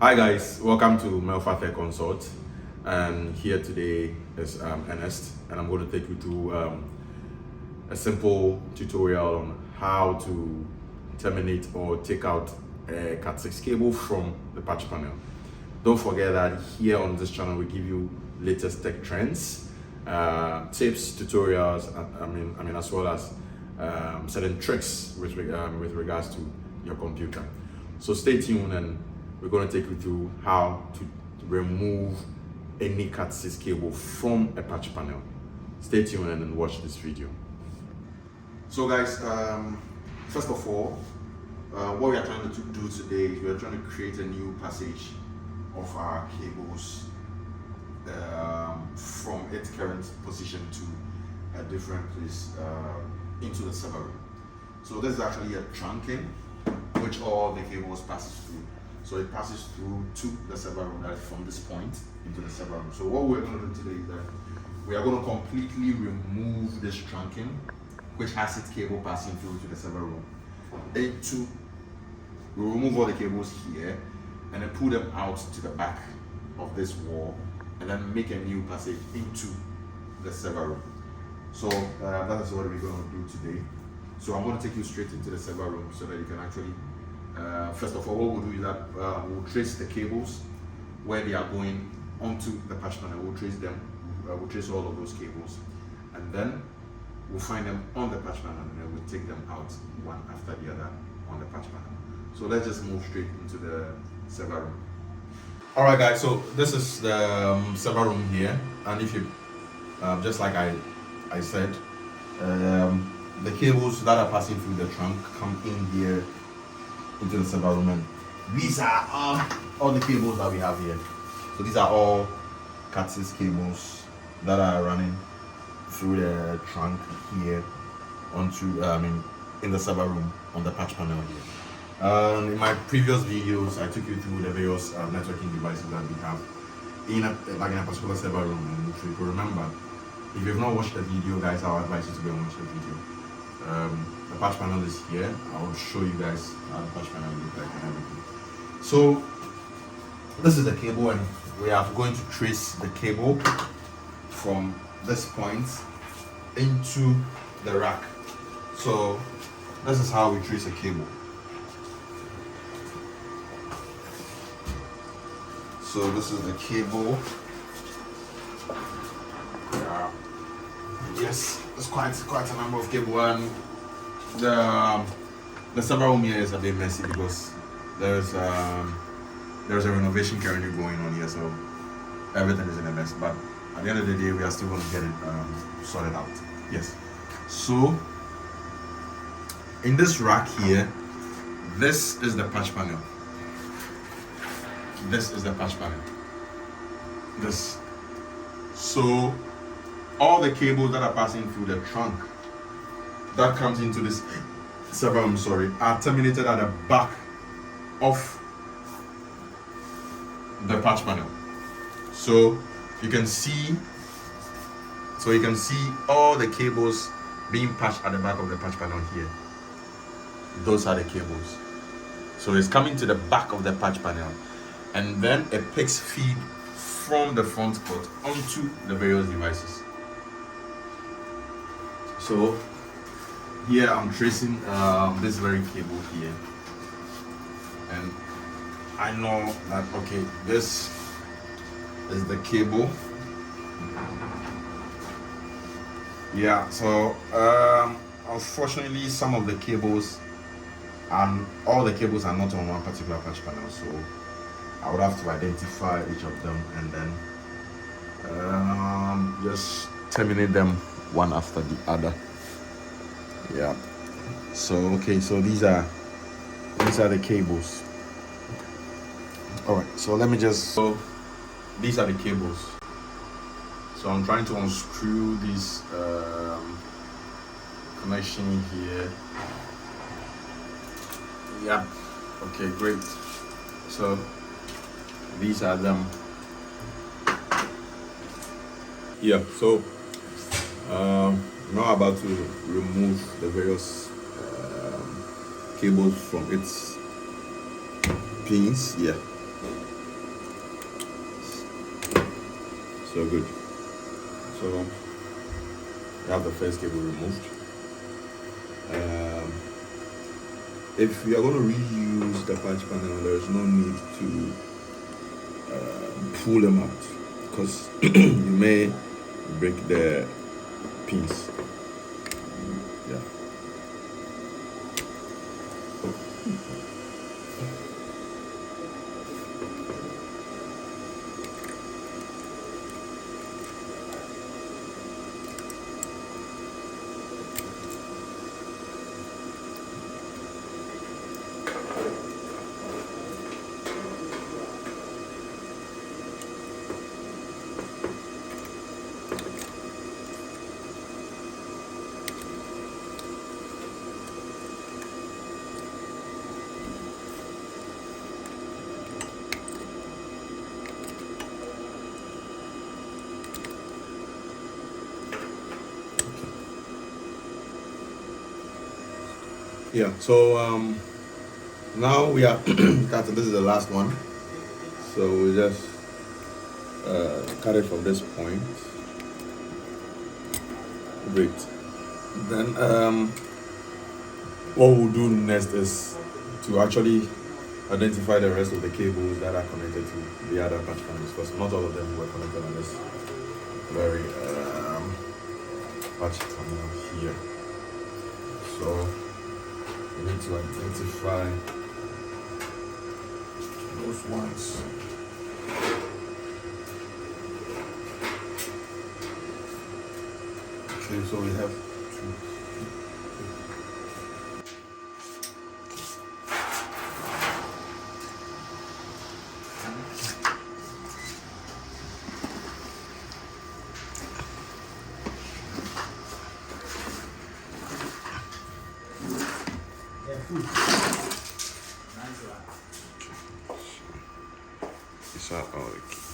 Hi guys, welcome to Melfa Tech Consult. And here today is Ernest, and I'm going to take you through a simple tutorial on how to terminate or take out a Cat6 cable from the patch panel. Don't forget that here on this channel we give you latest tech trends, tips, tutorials, as well as certain tricks with regards to your computer. So stay tuned, and we're going to take you through how to remove any Cat6 cable from a patch panel. Stay tuned and watch this video. So guys, first of all, what we are trying to do today is we are trying to create a new passage of our cables from its current position to a different place into the server room. So this is actually a trunking which all the cables passes through. So it passes through to the server room, that is from this point into the server room. So what we're going to do today is that we are going to completely remove this trunking, which has its cable passing through to the server room. We'll remove all the cables here and then pull them out to the back of this wall and then make a new passage into the server room. So that is what we're going to do today. So I'm going to take you straight into the server room so that you can actually first of all, what we'll do is that we'll trace the cables where they are going onto the patch panel. We'll trace them, we'll trace all of those cables, and then we'll find them on the patch panel, and then we'll take them out one after the other on the patch panel. So let's just move straight into the server room. Alright guys, so this is the server room here, and if you, just like I said, the cables that are passing through the trunk come in here into the server room, and these are all the cables that we have here. So these are all Cat6 cables that are running through the trunk here onto in the server room on the patch panel here. In my previous videos I took you through the various networking devices that we have in a particular server room, and if you can remember, if you've not watched the video guys, I'll advise you to go and watch the video. The patch panel is here. I will show you guys how the patch panel looks like and everything. So this is the cable, and we are going to trace the cable from this point into the rack. So this is how we trace a cable. So this is the cable. Yes, there's quite a number of cable, and the server room here is a bit messy because there's a renovation currently going on here, so everything is in a mess. But at the end of the day, we are still going to get it sorted out. Yes. So in this rack here, this is the patch panel. This is the patch panel. This. So all the cables that are passing through the trunk that comes into this server room, are terminated at the back of the patch panel. So you can see all the cables being patched at the back of the patch panel here. Those are the cables. So it's coming to the back of the patch panel, and then it picks feed from the front port onto the various devices. So here I'm tracing this very cable here, and I know that okay, this is the cable. Yeah, so unfortunately some of the cables and all the cables are not on one particular patch panel, so I would have to identify each of them and then just terminate them one after the other. Yeah, so okay, so these are the cables. All right, so let me just, so these are the cables. So I'm trying to unscrew this connection here. Yeah, okay, great. So these are them. Yeah, so now about to remove the various cables from its pins. Yeah, So good. So we have the first cable removed. If you are going to reuse the patch panel, there is no need to pull them out because you may break the pins. Yeah. Yeah, so now we are cutting. This is the last one, so we just cut it from this point. Great. Then what we'll do next is to actually identify the rest of the cables that are connected to the other patch panels, because not all of them were connected on this very patch panel here. So we need to identify those ones. Okay, so we have two. These are all the